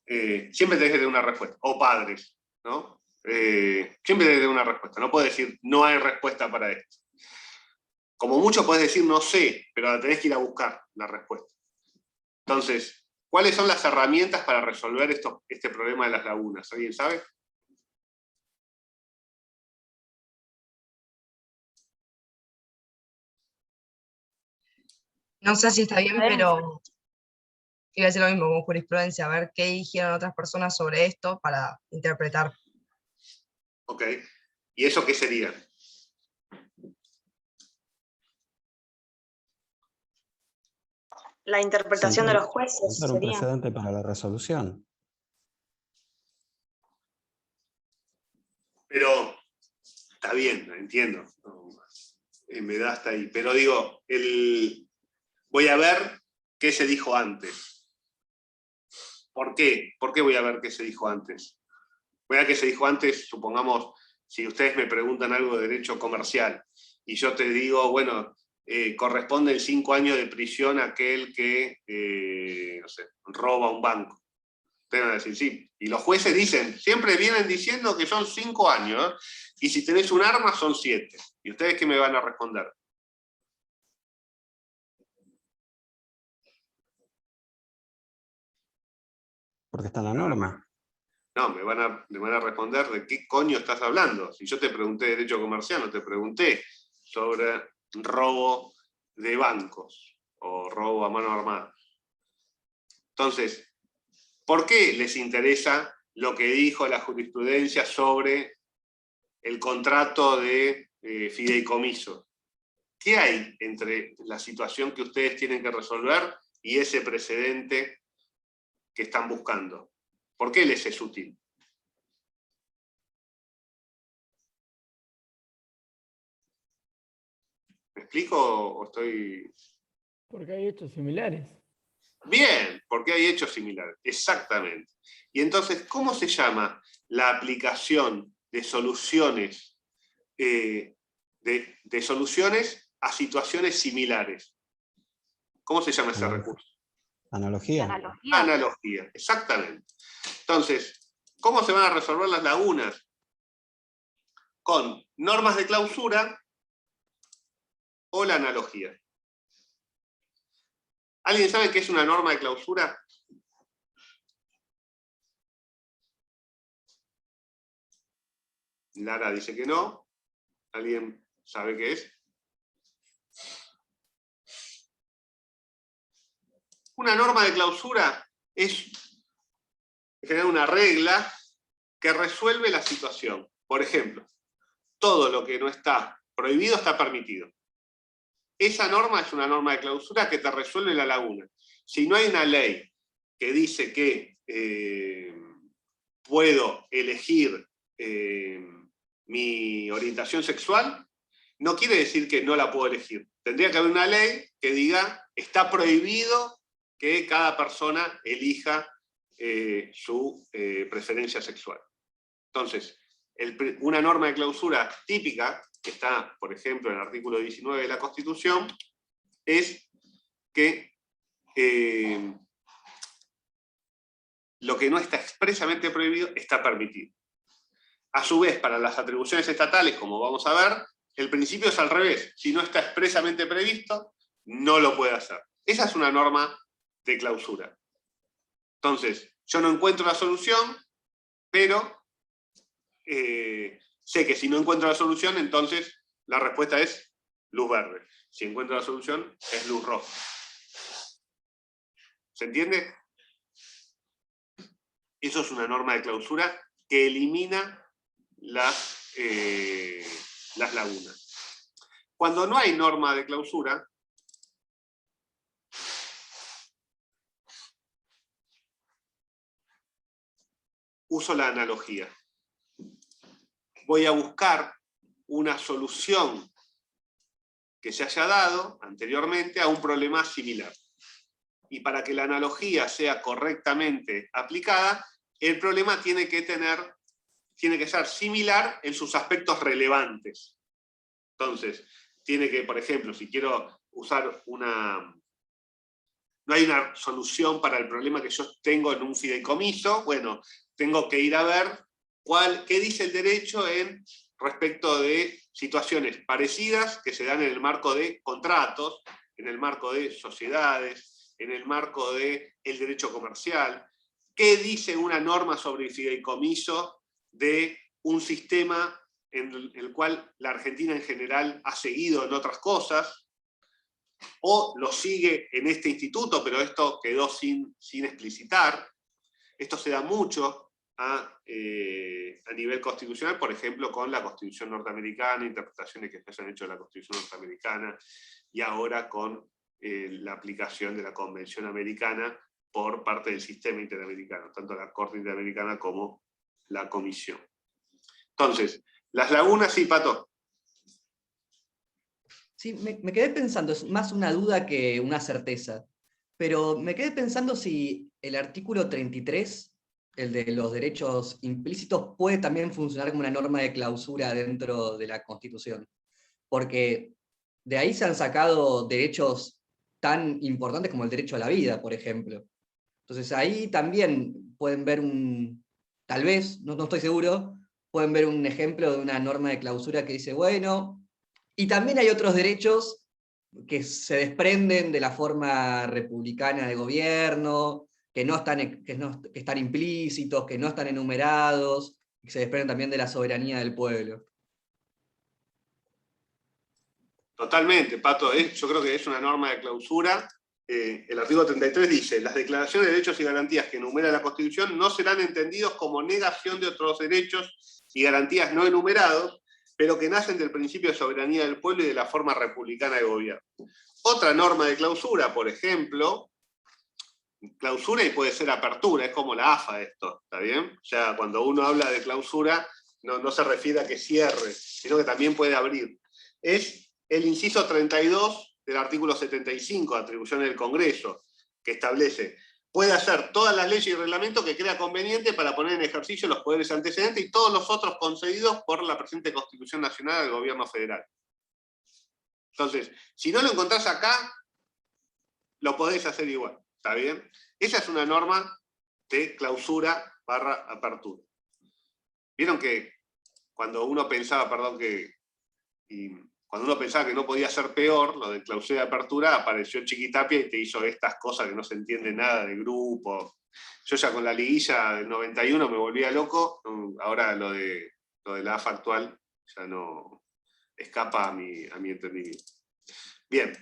siempre tenés que tener una respuesta, o padres, ¿no? Siempre tenés que tener una respuesta, no puedes decir no hay respuesta para esto. Como mucho puedes decir no sé, pero tenés que ir a buscar la respuesta. Entonces, ¿cuáles son las herramientas para resolver este problema de las lagunas? ¿Alguien sabe? No sé si está bien, pero iba a decir lo mismo con jurisprudencia, a ver qué dijeron otras personas sobre esto para interpretar. Ok. ¿Y eso qué sería? La interpretación de los jueces Sentar un sería. precedente para la resolución. Pero, está bien, entiendo. Me da hasta ahí. Pero digo, voy a ver qué se dijo antes. ¿Por qué? ¿Por qué voy a ver qué se dijo antes? Voy a ver qué se dijo antes, supongamos, si ustedes me preguntan algo de derecho comercial, y yo te digo, bueno, corresponden 5 años de prisión a aquel que, no sé, roba un banco. Ustedes van a decir, sí. Y los jueces dicen, siempre vienen diciendo que son 5 años, y si tenés un arma son 7. ¿Y ustedes qué me van a responder? Porque está en la norma. No, me van a responder de qué coño estás hablando. Si yo te pregunté de derecho comercial, no te pregunté sobre robo de bancos o robo a mano armada. Entonces, ¿por qué les interesa lo que dijo la jurisprudencia sobre el contrato de fideicomiso? ¿Qué hay entre la situación que ustedes tienen que resolver y ese precedente que están buscando? ¿Por qué les es útil? ¿Me explico o estoy...? Porque hay hechos similares. Bien, porque hay hechos similares, exactamente. Y entonces, ¿cómo se llama la aplicación de soluciones, de soluciones a situaciones similares? ¿Cómo se llama ese recurso? Analogía. Analogía, exactamente. Entonces, ¿Cómo se van a resolver las lagunas? Con normas de clausura o la analogía. ¿Alguien sabe qué es una norma de clausura? Lara dice que no. ¿Alguien sabe qué es? Una norma de clausura es en general una regla que resuelve la situación. Por ejemplo, todo lo que no está prohibido está permitido. Esa norma es una norma de clausura que te resuelve la laguna. Si no hay una ley que dice que puedo elegir mi orientación sexual, no quiere decir que no la puedo elegir. Tendría que haber una ley que diga, está prohibido que cada persona elija su preferencia sexual. Entonces, una norma de clausura típica, que está, por ejemplo, en el artículo 19 de la Constitución, es que lo que no está expresamente prohibido está permitido. A su vez, para las atribuciones estatales, como vamos a ver, el principio es al revés. Si no está expresamente previsto, no lo puede hacer. Esa es una norma de clausura. Entonces, yo no encuentro la solución, pero sé que si no encuentro la solución, entonces la respuesta es luz verde. Si encuentro la solución, es luz roja. ¿Se entiende? Eso es una norma de clausura que elimina las lagunas. Cuando no hay norma de clausura, uso la analogía. Voy a buscar una solución que se haya dado anteriormente a un problema similar. Y para que la analogía sea correctamente aplicada, el problema tiene que ser similar en sus aspectos relevantes. Entonces, tiene que, por ejemplo, si quiero usar no hay una solución para el problema que yo tengo en un fideicomiso, bueno, tengo que ir a ver qué dice el derecho respecto de situaciones parecidas que se dan en el marco de contratos, en el marco de sociedades, en el marco del derecho comercial. ¿Qué dice una norma sobre el fideicomiso de un sistema en el cual la Argentina en general ha seguido en otras cosas, o lo sigue en este instituto, pero esto quedó sin explicitar? Esto se da mucho a nivel constitucional, por ejemplo, con la Constitución norteamericana, interpretaciones que se han hecho de la Constitución norteamericana, y ahora con la aplicación de la Convención Americana por parte del sistema interamericano, tanto la Corte Interamericana como la Comisión. Entonces, las lagunas, sí, Pato. Sí, me quedé pensando, es más una duda que una certeza, pero me quedé pensando si el artículo 33, el de los derechos implícitos, puede también funcionar como una norma de clausura dentro de la Constitución. Porque de ahí se han sacado derechos tan importantes como el derecho a la vida, por ejemplo. Entonces ahí también pueden ver tal vez, no estoy seguro, pueden ver un ejemplo de una norma de clausura que dice, bueno, y también hay otros derechos que se desprenden de la forma republicana de gobierno, que están implícitos, que no están enumerados, y se desprenden también de la soberanía del pueblo. Totalmente, Pato, yo creo que es una norma de clausura. El artículo 33 dice, las declaraciones de derechos y garantías que enumera la Constitución no serán entendidos como negación de otros derechos y garantías no enumerados, pero que nacen del principio de soberanía del pueblo y de la forma republicana de gobierno. Otra norma de clausura, por ejemplo, clausura y puede ser apertura, es como la AFA esto, ¿está bien? O sea, cuando uno habla de clausura, no se refiere a que cierre, sino que también puede abrir. Es el inciso 32 del artículo 75, de atribuciones del Congreso, que establece, puede hacer todas las leyes y reglamentos que crea conveniente para poner en ejercicio los poderes antecedentes y todos los otros concedidos por la presente Constitución Nacional del Gobierno Federal. Entonces, si no lo encontrás acá, lo podés hacer igual, ¿está bien? Esa es una norma de clausura / apertura. vieron que cuando uno pensaba, cuando uno pensaba que no podía ser peor, lo de clausura y apertura, apareció Chiquitapia y te hizo estas cosas que no se entiende nada de grupo. Yo ya con la liguilla del 91 me volvía loco, ahora lo de la AFA actual ya no escapa a mi entendimiento. Bien.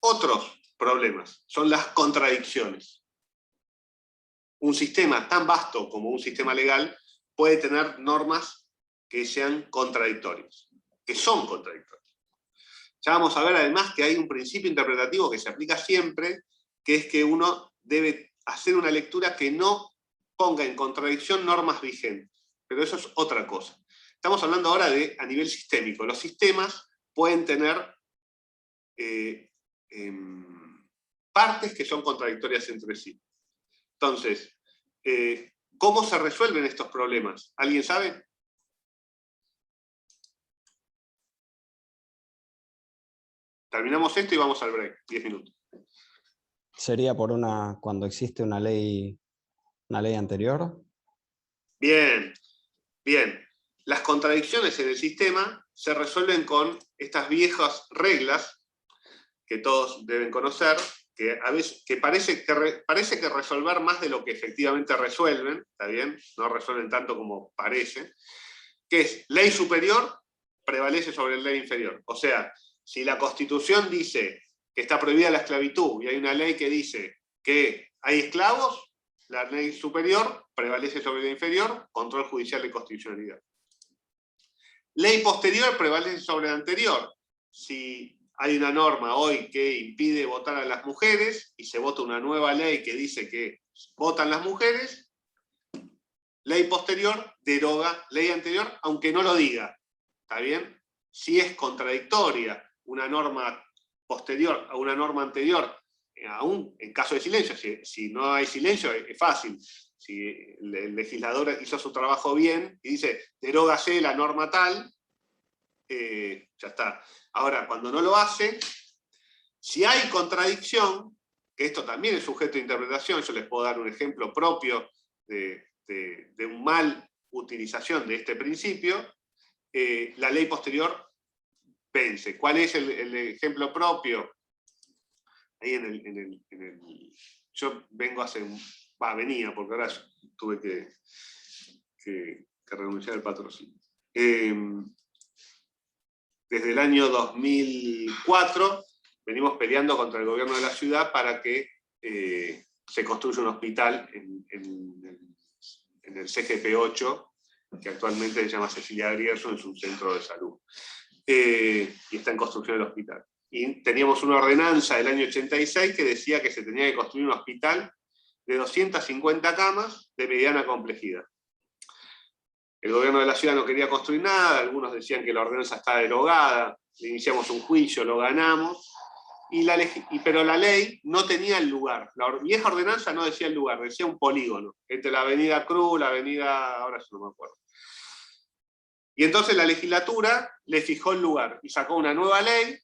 Otros problemas son las contradicciones. Un sistema tan vasto como un sistema legal puede tener normas que sean contradictorias, que son contradictorias. Ya vamos a ver además que hay un principio interpretativo que se aplica siempre, que es que uno debe hacer una lectura que no ponga en contradicción normas vigentes. Pero eso es otra cosa. Estamos hablando ahora a nivel sistémico. Los sistemas pueden tener partes que son contradictorias entre sí. Entonces, ¿cómo se resuelven estos problemas? ¿Alguien sabe? Terminamos esto y vamos al break, 10 minutos. ¿Sería por cuando existe una ley anterior? Bien, bien. Las contradicciones en el sistema se resuelven con estas viejas reglas que todos deben conocer, que a veces parece que resolver más de lo que efectivamente resuelven, ¿está bien? No resuelven tanto como parece, que es ley superior prevalece sobre ley inferior. O sea, si la Constitución dice que está prohibida la esclavitud y hay una ley que dice que hay esclavos, la ley superior prevalece sobre la inferior, control judicial de constitucionalidad. Ley posterior prevalece sobre la anterior. Si hay una norma hoy que impide votar a las mujeres y se vota una nueva ley que dice que votan las mujeres, ley posterior deroga ley anterior, aunque no lo diga. ¿Está bien? Si es contradictoria una norma posterior a una norma anterior, aún en caso de silencio, si no hay silencio es fácil. Si el legislador hizo su trabajo bien y dice, derógase la norma tal, ya está. Ahora, cuando no lo hace, si hay contradicción, que esto también es sujeto de interpretación, yo les puedo dar un ejemplo propio de una mal utilización de este principio, la ley posterior vence. ¿Cuál es el ejemplo propio? Ahí yo vengo venía, porque ahora tuve que renunciar al patrocinio. Desde el año 2004 venimos peleando contra el gobierno de la ciudad para que se construya un hospital en el CGP 8, que actualmente se llama Cecilia Grierson, es un centro de salud. Y está en construcción el hospital. Y teníamos una ordenanza del año 86 que decía que se tenía que construir un hospital de 250 camas de mediana complejidad. El gobierno de la ciudad no quería construir nada, algunos decían que la ordenanza estaba derogada, le iniciamos un juicio, lo ganamos, pero la ley no tenía el lugar. La vieja ordenanza no decía el lugar, decía un polígono, entre la avenida Cruz, la avenida, ahora no me acuerdo. Y entonces la legislatura le fijó el lugar y sacó una nueva ley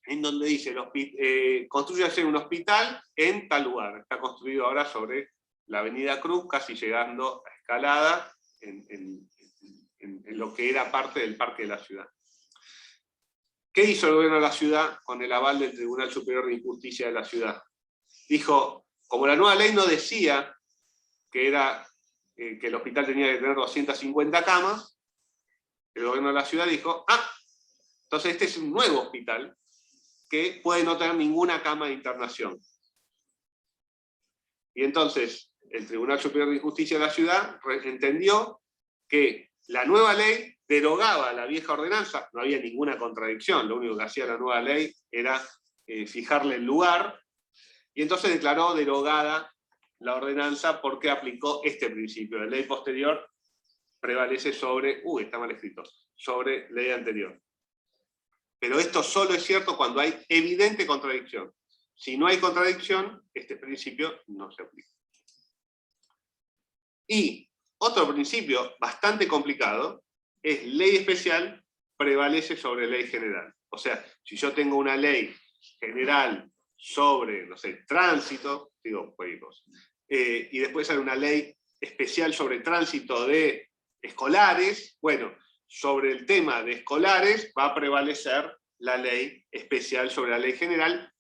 en donde dice, construyase un hospital en tal lugar. Está construido ahora sobre la avenida Cruz, casi llegando a Escalada, en lo que era parte del Parque de la Ciudad. ¿Qué hizo el gobierno de la ciudad con el aval del Tribunal Superior de Justicia de la ciudad? Dijo, como la nueva ley no decía que el hospital tenía que tener 250 camas, el gobierno de la ciudad dijo, entonces este es un nuevo hospital que puede no tener ninguna cama de internación. Y entonces el Tribunal Superior de Justicia de la ciudad entendió que la nueva ley derogaba la vieja ordenanza, no había ninguna contradicción, lo único que hacía la nueva ley era fijarle el lugar, y entonces declaró derogada la ordenanza porque aplicó este principio, la ley posterior prevalece sobre, está mal escrito, sobre ley anterior. Pero esto solo es cierto cuando hay evidente contradicción. Si no hay contradicción, este principio no se aplica. Y otro principio bastante complicado es ley especial prevalece sobre ley general. O sea, si yo tengo una ley general sobre, no sé, tránsito, digo, y después hay una ley especial sobre tránsito de escolares. Bueno, sobre el tema de escolares va a prevalecer la ley especial sobre la ley general,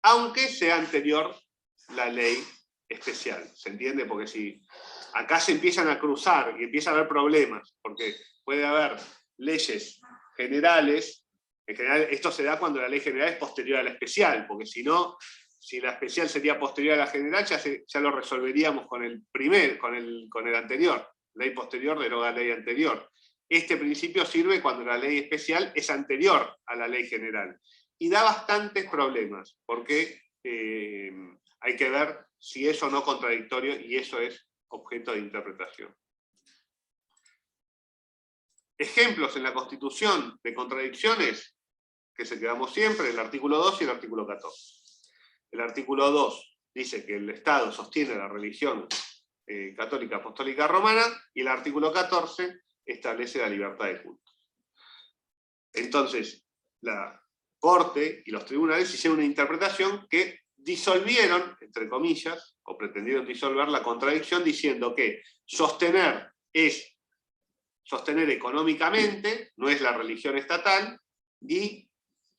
aunque sea anterior la ley especial. ¿Se entiende? Porque si acá se empiezan a cruzar y empieza a haber problemas, porque puede haber leyes generales, en general esto se da cuando la ley general es posterior a la especial, porque si no, si la especial sería posterior a la general, ya lo resolveríamos con el anterior. Ley posterior deroga ley anterior. Este principio sirve cuando la ley especial es anterior a la ley general. Y da bastantes problemas, porque hay que ver si es o no contradictorio, y eso es objeto de interpretación. Ejemplos en la Constitución de contradicciones, que se quedamos siempre, el artículo 2 y el artículo 14. El artículo 2 dice que el Estado sostiene la religión católica apostólica romana, y el artículo 14 establece la libertad de culto. Entonces, la Corte y los tribunales hicieron una interpretación que disolvieron, entre comillas, o pretendieron disolver la contradicción, diciendo que sostener es sostener económicamente, no es la religión estatal, y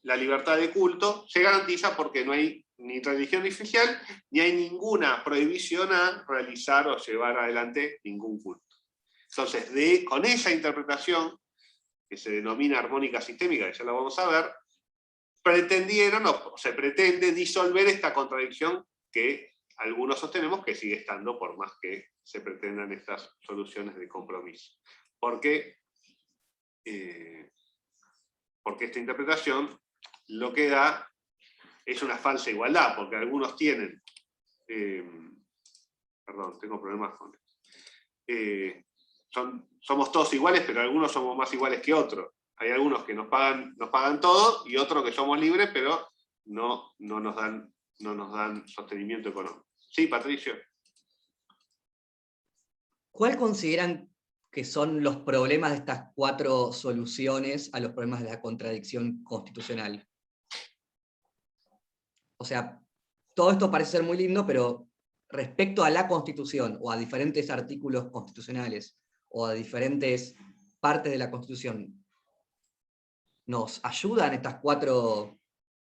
la libertad de culto se garantiza porque no hay ni religión oficial, ni hay ninguna prohibición a realizar o llevar adelante ningún culto. Entonces, con esa interpretación, que se denomina armónica sistémica, que ya la vamos a ver, pretendieron, o se pretende disolver esta contradicción que algunos sostenemos que sigue estando, por más que se pretendan estas soluciones de compromiso. Porque esta interpretación lo que da es una falsa igualdad, porque algunos tienen, perdón, tengo problemas con somos todos iguales, pero algunos somos más iguales que otros. Hay algunos que nos pagan todo, y otros que somos libres, pero no nos dan sostenimiento económico. Sí, Patricio. ¿Cuál consideran que son los problemas de estas 4 soluciones a los problemas de la contradicción constitucional? O sea, todo esto parece ser muy lindo, pero respecto a la Constitución, o a diferentes artículos constitucionales, o a diferentes partes de la Constitución, ¿nos ayudan estas 4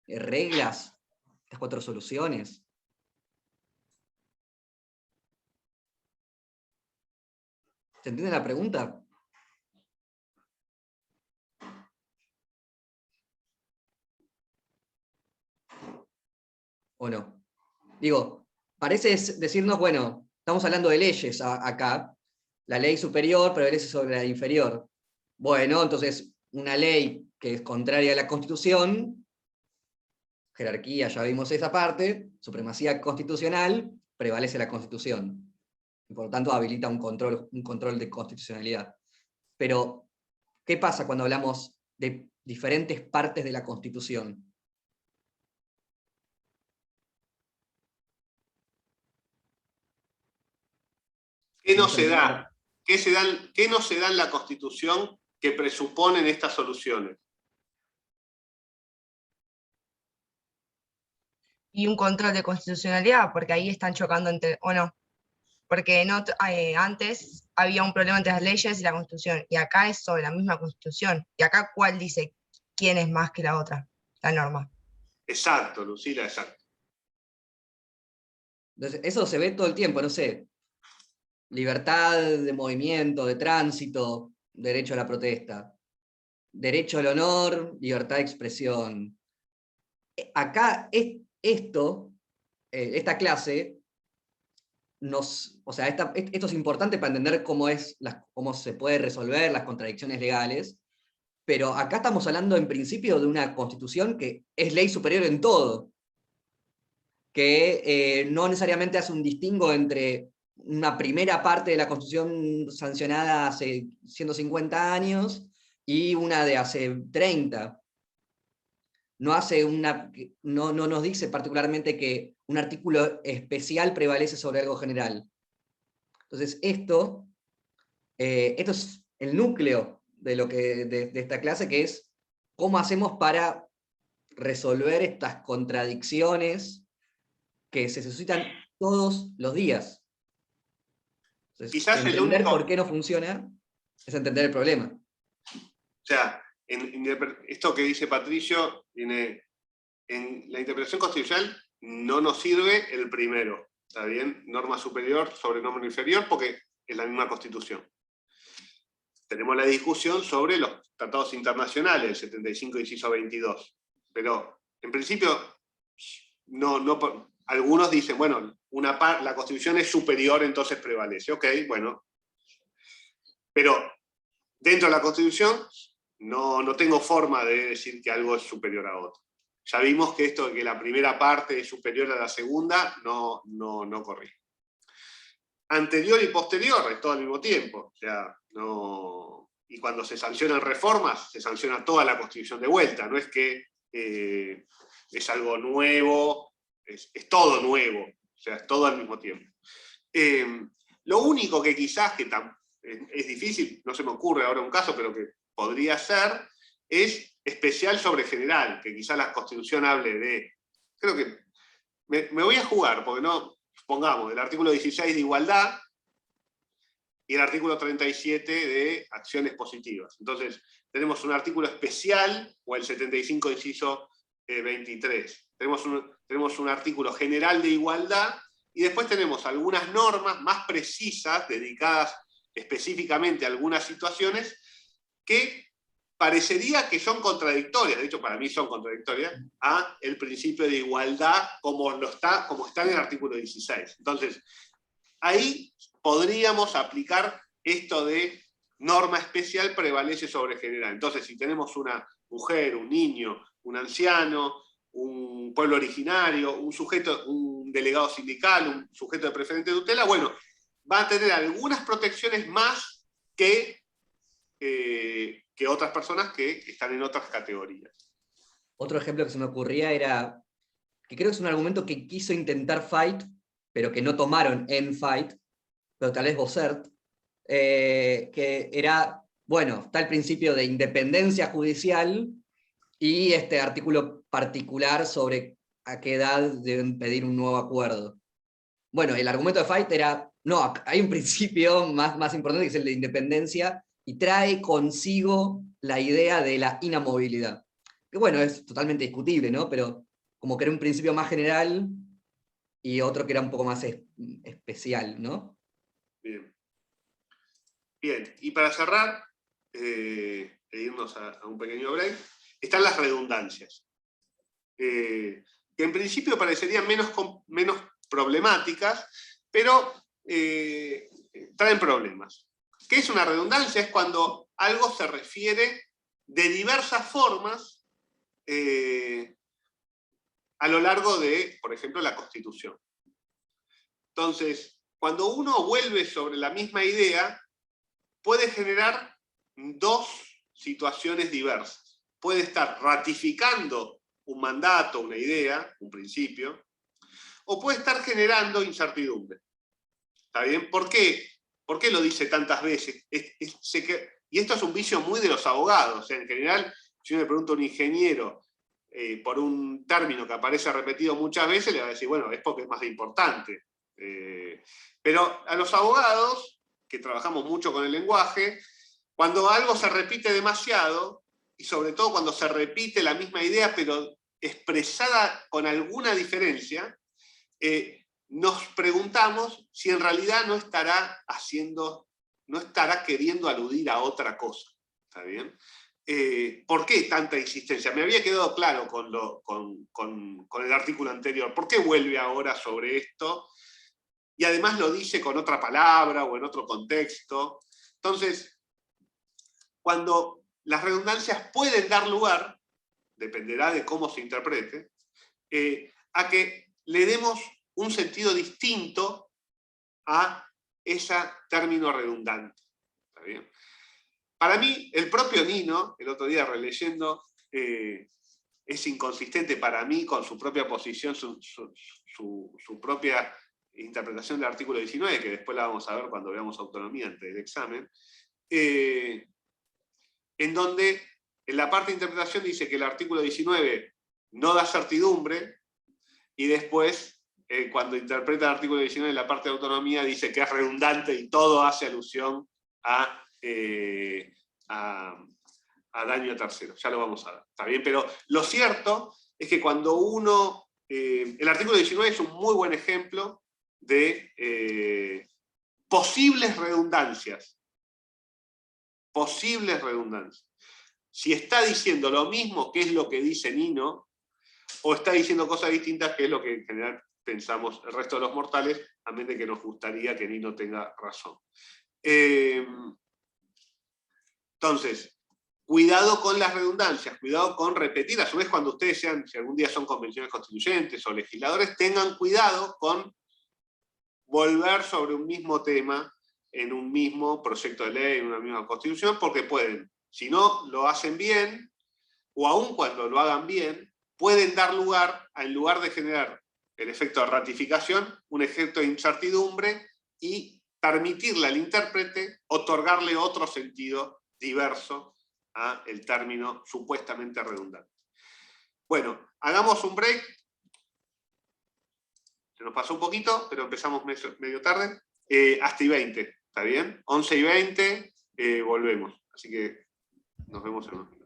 reglas, estas 4 soluciones? ¿Se entiende la pregunta? ¿O no? Digo, parece decirnos, bueno, estamos hablando de leyes acá, la ley superior prevalece sobre la inferior. Bueno, entonces, una ley que es contraria a la Constitución, jerarquía, ya vimos esa parte, supremacía constitucional, prevalece la Constitución. Y por lo tanto habilita un control de constitucionalidad. Pero, ¿qué pasa cuando hablamos de diferentes partes de la Constitución? ¿Qué no se da? ¿Qué no se da en la Constitución que presuponen estas soluciones? Y un control de constitucionalidad, porque ahí están chocando o no. Porque antes había un problema entre las leyes y la Constitución, y acá es sobre la misma Constitución. Y acá, ¿cuál dice quién es más que la otra? La norma. Exacto, Lucila, exacto. Entonces, eso se ve todo el tiempo, no sé. Libertad de movimiento, de tránsito, derecho a la protesta. Derecho al honor, libertad de expresión. Acá, esta clase, esto es importante para entender cómo se puede resolver las contradicciones legales, pero acá estamos hablando en principio de una Constitución que es ley superior en todo, que no necesariamente hace un distingo entre una primera parte de la Constitución sancionada hace 150 años y una de hace 30. No nos dice particularmente que un artículo especial prevalece sobre algo general. Entonces esto es el núcleo de esta clase, que es cómo hacemos para resolver estas contradicciones que se suscitan todos los días. Entonces, Quizás el entender único- por qué no funciona es entender el problema. O sea, esto que dice Patricio, en la interpretación constitucional no nos sirve el primero, ¿está bien? Norma superior sobre norma inferior, porque es la misma Constitución. Tenemos la discusión sobre los tratados internacionales, el 75, inciso 22. Pero, en principio, algunos dicen, bueno, la Constitución es superior, entonces prevalece. Ok, bueno. Pero, dentro de la Constitución, no tengo forma de decir que algo es superior a otro. Ya vimos que esto de que la primera parte es superior a la segunda, no corrige. Anterior y posterior es todo al mismo tiempo. O sea, no... Y cuando se sancionan reformas, se sanciona toda la Constitución de vuelta. No es que es algo nuevo, es todo nuevo. O sea, es todo al mismo tiempo. Lo único que quizás, que es difícil, no se me ocurre ahora un caso, pero que podría ser, es especial sobre general, que quizás la Constitución hable de... Creo que me voy a jugar, porque no... Pongamos, el artículo 16 de igualdad y el artículo 37 de acciones positivas. Entonces, tenemos un artículo especial, o el 75 inciso 23. Tenemos un artículo general de igualdad, y después tenemos algunas normas más precisas, dedicadas específicamente a algunas situaciones, que parecería que son contradictorias, de hecho para mí son contradictorias, a el principio de igualdad como está en el artículo 16. Entonces, ahí podríamos aplicar esto de norma especial prevalece sobre general. Entonces, si tenemos una mujer, un niño, un anciano, un pueblo originario, un delegado sindical, un sujeto de preferente tutela, bueno, va a tener algunas protecciones más que otras personas que están en otras categorías. Otro ejemplo que se me ocurría era, que creo que es un argumento que quiso intentar Fait, pero que no tomaron en Fait, pero tal vez Bossert, que era, bueno, está el principio de independencia judicial y este artículo particular sobre a qué edad deben pedir un nuevo acuerdo. Bueno, el argumento de Fait era, no, hay un principio más importante que es el de independencia, y trae consigo la idea de la inamovilidad. Que bueno, es totalmente discutible, ¿no? Pero como que era un principio más general y otro que era un poco más especial, ¿no? Bien. Bien, y para cerrar, e irnos a un pequeño break, están las redundancias. Que en principio parecerían menos problemáticas, pero traen problemas. ¿Qué es una redundancia? Es cuando algo se refiere de diversas formas a lo largo de, por ejemplo, la Constitución. Entonces, cuando uno vuelve sobre la misma idea, puede generar dos situaciones diversas. Puede estar ratificando un mandato, una idea, un principio, o puede estar generando incertidumbre. ¿Está bien? ¿Por qué? ¿Por qué lo dice tantas veces? Y esto es un vicio muy de los abogados. En general, si uno le pregunta a un ingeniero por un término que aparece repetido muchas veces, le va a decir, bueno, es porque es más importante. Pero a los abogados, que trabajamos mucho con el lenguaje, cuando algo se repite demasiado, y sobre todo cuando se repite la misma idea, pero expresada con alguna diferencia, nos preguntamos si en realidad no estará queriendo aludir a otra cosa. ¿Está bien? ¿Por qué tanta insistencia? Me había quedado claro con el artículo anterior. ¿Por qué vuelve ahora sobre esto? Y además lo dice con otra palabra o en otro contexto. Entonces, cuando las redundancias pueden dar lugar, dependerá de cómo se interprete, a que le demos un sentido distinto a ese término redundante. ¿Está bien? Para mí, el propio Nino, el otro día releyendo, es inconsistente para mí con su propia posición, su propia interpretación del artículo 19, que después la vamos a ver cuando veamos autonomía ante el examen, en donde en la parte de interpretación dice que el artículo 19 no da certidumbre, y después cuando interpreta el artículo 19 en la parte de autonomía, dice que es redundante y todo hace alusión a daño a terceros. Ya lo vamos a ver, ¿está bien? Pero lo cierto es que cuando uno... el artículo 19 es un muy buen ejemplo de posibles redundancias. Posibles redundancias. Si está diciendo lo mismo que es lo que dice Nino, o está diciendo cosas distintas, que es lo que en general pensamos el resto de los mortales, a menos de que nos gustaría que Nino tenga razón. Entonces, cuidado con las redundancias, cuidado con repetir, a su vez cuando ustedes sean, si algún día son convenciones constituyentes o legisladores, tengan cuidado con volver sobre un mismo tema en un mismo proyecto de ley, en una misma constitución, porque pueden, si no lo hacen bien, o aun cuando lo hagan bien, pueden dar lugar, en lugar de generar el efecto de ratificación, un efecto de incertidumbre y permitirle al intérprete otorgarle otro sentido diverso a el término supuestamente redundante. Bueno, hagamos un break. Se nos pasó un poquito, pero empezamos medio tarde. Hasta y 20, ¿está bien? 11 y 20, volvemos. Así que nos vemos en unos minutos.